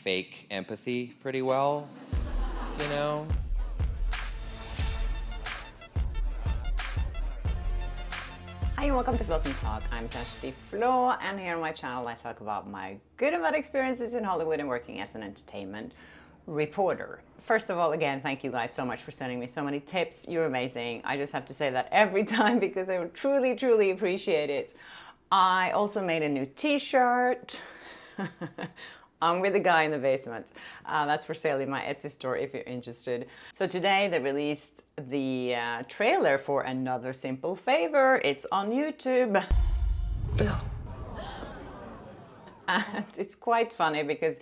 fake empathy pretty well, you know? Hi and welcome to Blossom Talk. I'm Kjersti Flaa, and here on my channel I talk about my good and bad experiences in Hollywood and working as an entertainment reporter. First of all, again, thank you guys so much for sending me so many tips. You're amazing. I just have to say that every time because I truly, truly appreciate it. I also made a new t-shirt. I'm with the guy in the basement. That's for sale in my Etsy store if you're interested. So today they released the trailer for Another Simple Favor. It's on YouTube. And it's quite funny because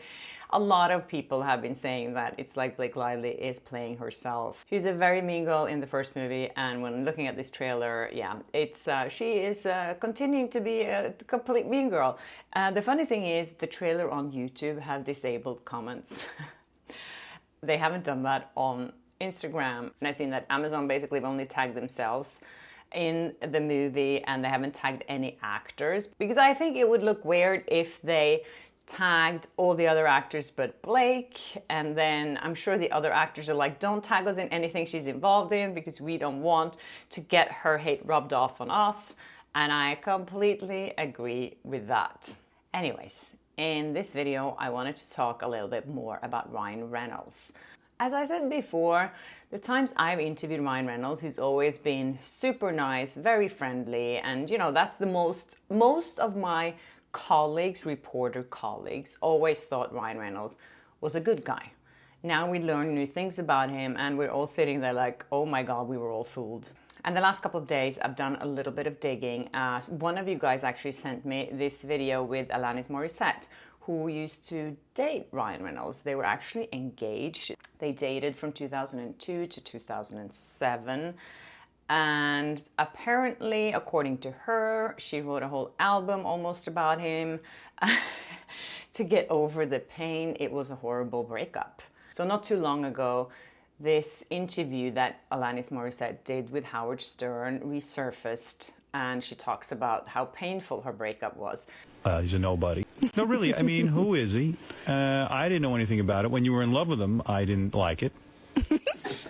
a lot of people have been saying that it's like Blake Lively is playing herself. She's a very mean girl in the first movie, and when looking at this trailer, yeah, it's she is continuing to be a complete mean girl. The funny thing is, the trailer on YouTube have disabled comments. They haven't done that on Instagram, and I've seen that Amazon basically have only tagged themselves in the movie, and they haven't tagged any actors, because I think it would look weird if they tagged all the other actors but Blake, and then I'm sure the other actors are like, don't tag us in anything she's involved in because we don't want to get her hate rubbed off on us, and I completely agree with that. Anyways, in this video I wanted to talk a little bit more about Ryan Reynolds. As I said before, the times I've interviewed Ryan Reynolds, he's always been super nice, very friendly, and you know, that's the most of my colleagues, reporter colleagues, always thought Ryan Reynolds was a good guy. Now we learn new things about him and we're all sitting there like, oh my God, we were all fooled. And the last couple of days I've done a little bit of digging. One of you guys actually sent me this video with Alanis Morisette, who used to date Ryan Reynolds. They were actually engaged. They dated from 2002 to 2007. And apparently, according to her, she wrote a whole album almost about him to get over the pain. It was a horrible breakup. So not too long ago, this interview that Alanis Morisette did with Howard Stern resurfaced, and she talks about how painful her breakup was. He's a nobody. No, really, I mean, who is he? I didn't know anything about it. When you were in love with him, I didn't like it.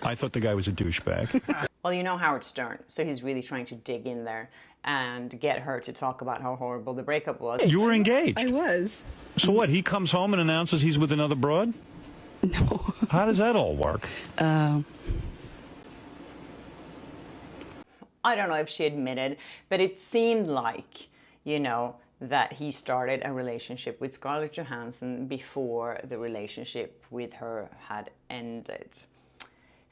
I thought the guy was a douchebag. Well, you know Howard Stern, so he's really trying to dig in there and get her to talk about how horrible the breakup was. You were engaged. I was. So what, he comes home and announces he's with another broad? No. How does that all work? I don't know if she admitted, but it seemed like, you know, that he started a relationship with Scarlett Johansson before the relationship with her had ended.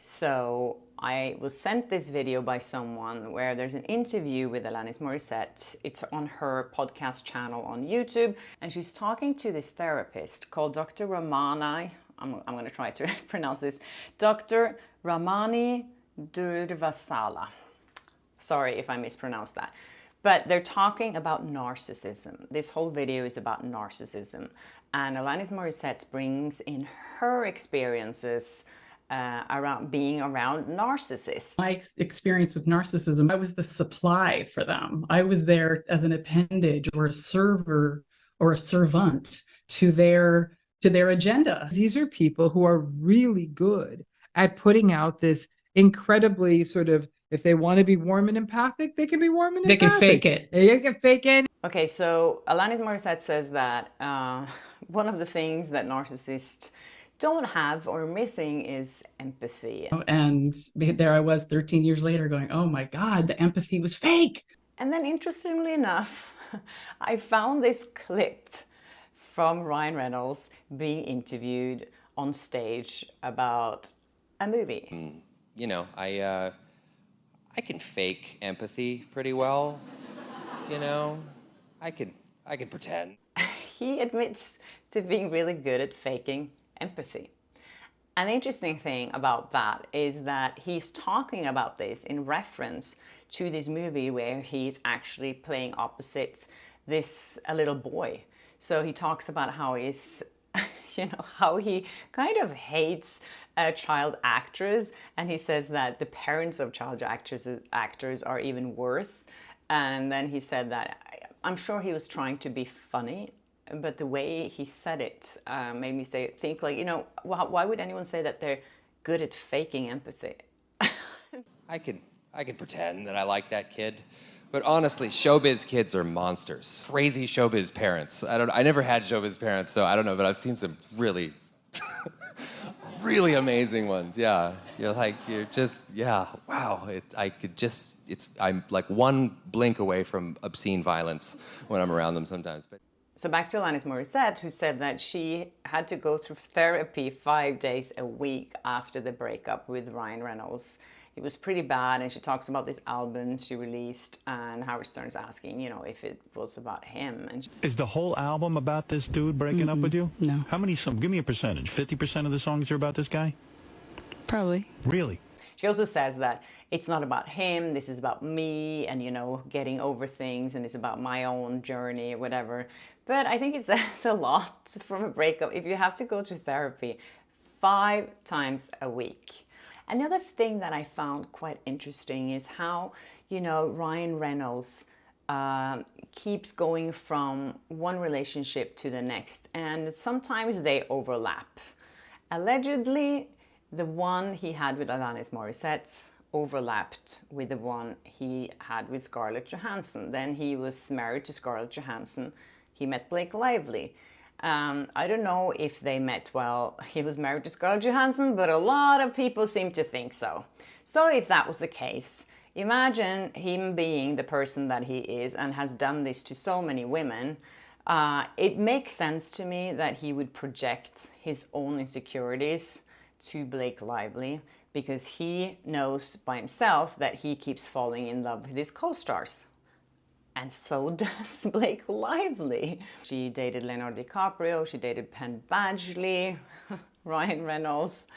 So I was sent this video by someone where there's an interview with Alanis Morisette. It's on her podcast channel on YouTube, and she's talking to this therapist called Dr. Ramani. I'm going to try to pronounce this. Dr. Ramani Durvasala. Sorry if I mispronounced that. But they're talking about narcissism. This whole video is about narcissism. And Alanis Morissette brings in her experiences around being around narcissists. My experience with narcissism, I was the supply for them. I was there as an appendage or a server or a servant to their agenda. These are people who are really good at putting out this incredibly sort of, if they want to be warm and empathic, they can be warm and empathic. They can fake it. They can fake it. Okay, so Alanis Morissette says that one of the things that narcissists don't have or missing is empathy. And there I was 13 years later going, oh my God, the empathy was fake. And then interestingly enough, I found this clip from Ryan Reynolds being interviewed on stage about a movie. You know, I can fake empathy pretty well, you know? I can pretend. He admits to being really good at faking empathy. An interesting thing about that is that he's talking about this in reference to this movie where he's actually playing opposite a little boy. So he talks about how he's, you know, how he kind of hates child actors, and he says that the parents of child actors are even worse. And then he said that I'm sure he was trying to be funny but the way he said it made me think like, you know, why would anyone say that they're good at faking empathy? I could pretend that I like that kid, but honestly, showbiz kids are monsters. Crazy showbiz parents. I never had showbiz parents, so I don't know, but I've seen some really, really amazing ones. Yeah, you're just, yeah, wow. I'm like one blink away from obscene violence when I'm around them sometimes. But so back to Alanis Morisette, who said that she had to go through therapy 5 days a week after the breakup with Ryan Reynolds. It was pretty bad, and she talks about this album she released, and Howard Stern's asking, you know, if it was about him. And Is the whole album about this dude breaking up with you? No. How many songs? Give me a percentage. 50% of the songs are about this guy? Probably. Really? she also says that it's not about him, this is about me, and, you know, getting over things, and it's about my own journey, whatever. But I think it says a lot from a breakup if you have to go to therapy 5 times a week. Another thing that I found quite interesting is how, you know, Ryan Reynolds keeps going from one relationship to the next, and sometimes they overlap. Allegedly, the one he had with Alanis Morissette overlapped with the one he had with Scarlett Johansson. Then he was married to Scarlett Johansson. He met Blake Lively. I don't know if they met while he was married to Scarlett Johansson, but a lot of people seem to think so. So if that was the case, imagine him being the person that he is and has done this to so many women. It makes sense to me that he would project his own insecurities to Blake Lively, because he knows by himself that he keeps falling in love with his co-stars. And so does Blake Lively. She dated Leonardo DiCaprio, she dated Penn Badgley, Ryan Reynolds,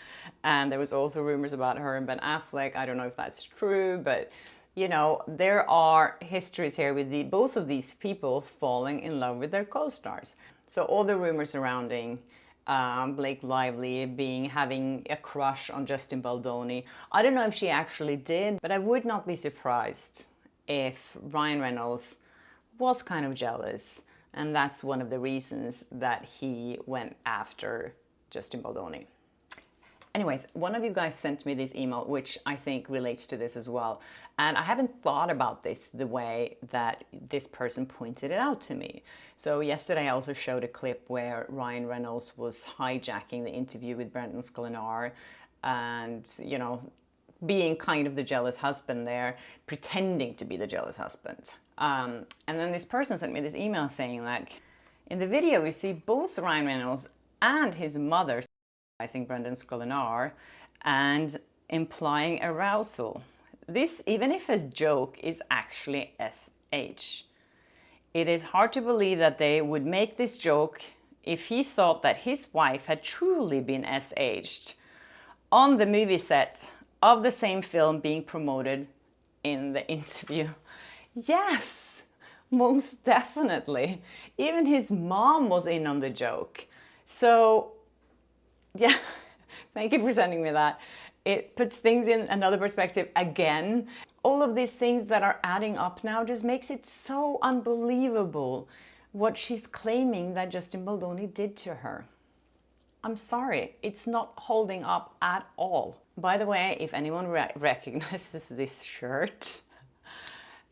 and there was also rumors about her and Ben Affleck. I don't know if that's true, but you know, there are histories here with both of these people falling in love with their co-stars. So all the rumors surrounding Blake Lively having a crush on Justin Baldoni, I don't know if she actually did, but I would not be surprised if Ryan Reynolds was kind of jealous, and that's one of the reasons that he went after Justin Baldoni. Anyways, one of you guys sent me this email, which I think relates to this as well. And I haven't thought about this the way that this person pointed it out to me. So yesterday I also showed a clip where Ryan Reynolds was hijacking the interview with Brendan Sklenar and, you know, being kind of the jealous husband there, pretending to be the jealous husband. And then this person sent me this email saying that in the video we see both Ryan Reynolds and his mother sexualizing Brendan Sklenar and implying arousal. This, even if a joke, is actually SH. It is hard to believe that they would make this joke if he thought that his wife had truly been SH'd on the movie set of the same film being promoted in the interview. Yes, most definitely. Even his mom was in on the joke. So, yeah, thank you for sending me that. It puts things in another perspective again. All of these things that are adding up now just makes it so unbelievable what she's claiming that Justin Baldoni did to her. I'm sorry, it's not holding up at all. By the way, if anyone recognizes this shirt,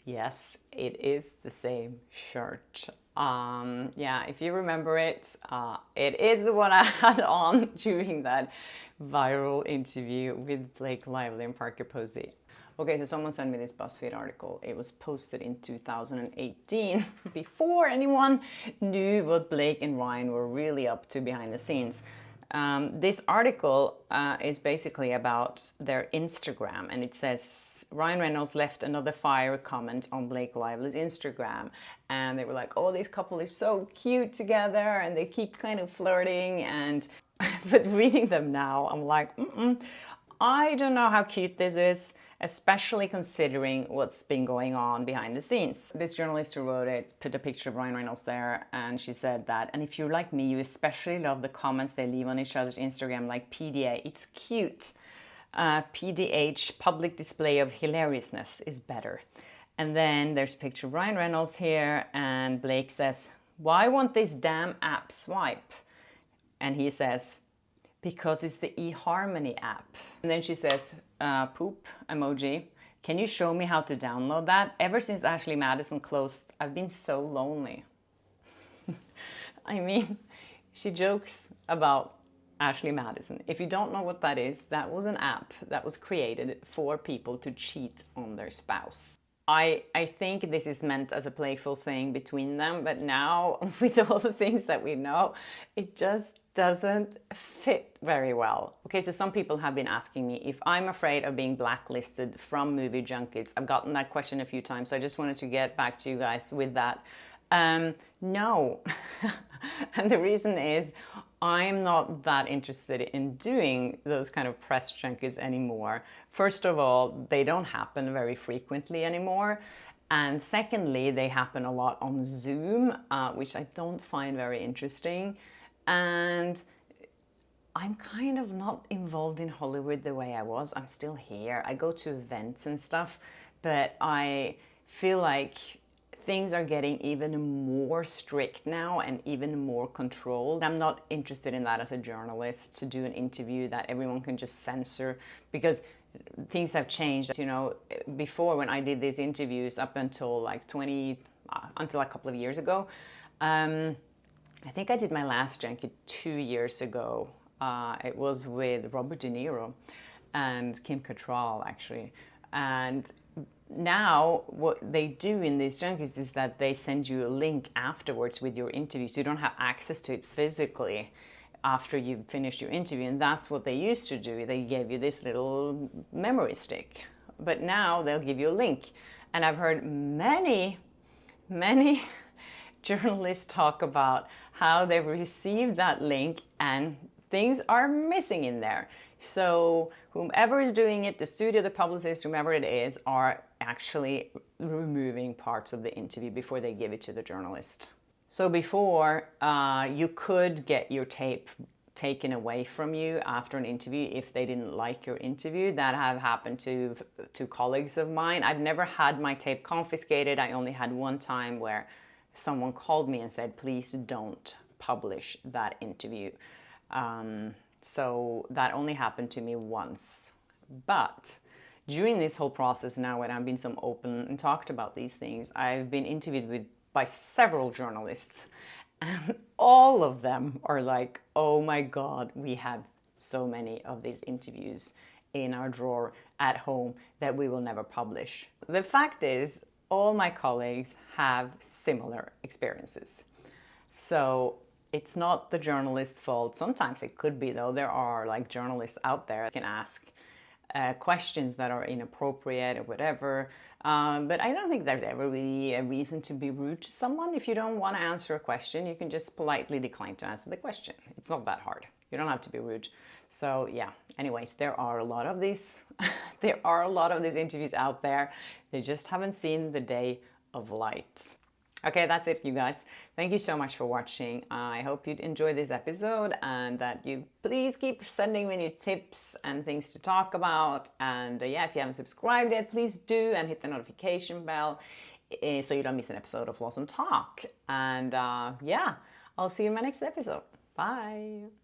yes, it is the same shirt. Yeah, if you remember it, it is the one I had on during that viral interview with Blake Lively and Parker Posey. Okay, so someone sent me this BuzzFeed article. It was posted in 2018, before anyone knew what Blake and Ryan were really up to behind the scenes. This article is basically about their Instagram, and it says Ryan Reynolds left another fire comment on Blake Lively's Instagram, and they were like, oh, this couple is so cute together, and they keep kind of flirting, and but reading them now, I'm like, I don't know how cute this is, especially considering what's been going on behind the scenes. This journalist who wrote it put a picture of Ryan Reynolds there, and she said that, and if you're like me, you especially love the comments they leave on each other's Instagram, like PDA, it's cute. PDH, public display of hilariousness, is better. And then there's a picture of Ryan Reynolds here, and Blake says, why won't this damn app swipe? And he says, because it's the eHarmony app. And then she says, poop emoji. Can you show me how to download that? Ever since Ashley Madison closed, I've been so lonely. I mean, she jokes about Ashley Madison. If you don't know what that is, that was an app that was created for people to cheat on their spouse. I think this is meant as a playful thing between them, but now with all the things that we know, it just doesn't fit very well. Okay, so some people have been asking me if I'm afraid of being blacklisted from movie junkets. I've gotten that question a few times, so I just wanted to get back to you guys with that. No. And the reason is I'm not that interested in doing those kind of press junkets anymore. First of all, they don't happen very frequently anymore. And secondly, they happen a lot on Zoom, which I don't find very interesting. And I'm kind of not involved in Hollywood the way I was. I'm still here. I go to events and stuff, but I feel like things are getting even more strict now and even more controlled. I'm not interested in that as a journalist, to do an interview that everyone can just censor, because things have changed. You know, before, when I did these interviews up until like until a couple of years ago, I think I did my last junket 2 years ago. It was with Robert De Niro and Kim Cattrall, actually. And now what they do in these junkets is that they send you a link afterwards with your interview, so you don't have access to it physically after you've finished your interview. And that's what they used to do. They gave you this little memory stick, but now they'll give you a link. And I've heard many journalists talk about how they've received that link and things are missing in there. So whomever is doing it, the studio, the publicist, whomever it is, are actually removing parts of the interview before they give it to the journalist. So before, you could get your tape taken away from you after an interview if they didn't like your interview. That have happened to colleagues of mine. I've never had my tape confiscated. I only had one time where someone called me and said, please don't publish that interview. So that only happened to me once. But during this whole process now, when I've been so open and talked about these things, I've been interviewed by several journalists, and all of them are like, oh my God, we have so many of these interviews in our drawer at home that we will never publish. The fact is, all my colleagues have similar experiences. So it's not the journalist's fault. Sometimes it could be, though. There are like journalists out there that can ask questions that are inappropriate or whatever. But I don't think there's ever really a reason to be rude to someone. If you don't want to answer a question, you can just politely decline to answer the question. It's not that hard. You don't have to be rude. So yeah, anyways, there are a lot of these there are a lot of these interviews out there. They just haven't seen the day of light. Okay, that's it, you guys. Thank you so much for watching. I hope you enjoyed this episode and that you please keep sending me new tips and things to talk about. And yeah, if you haven't subscribed yet, please do, and hit the notification bell so you don't miss an episode of Flawsome Talk. And yeah, I'll see you in my next episode. Bye.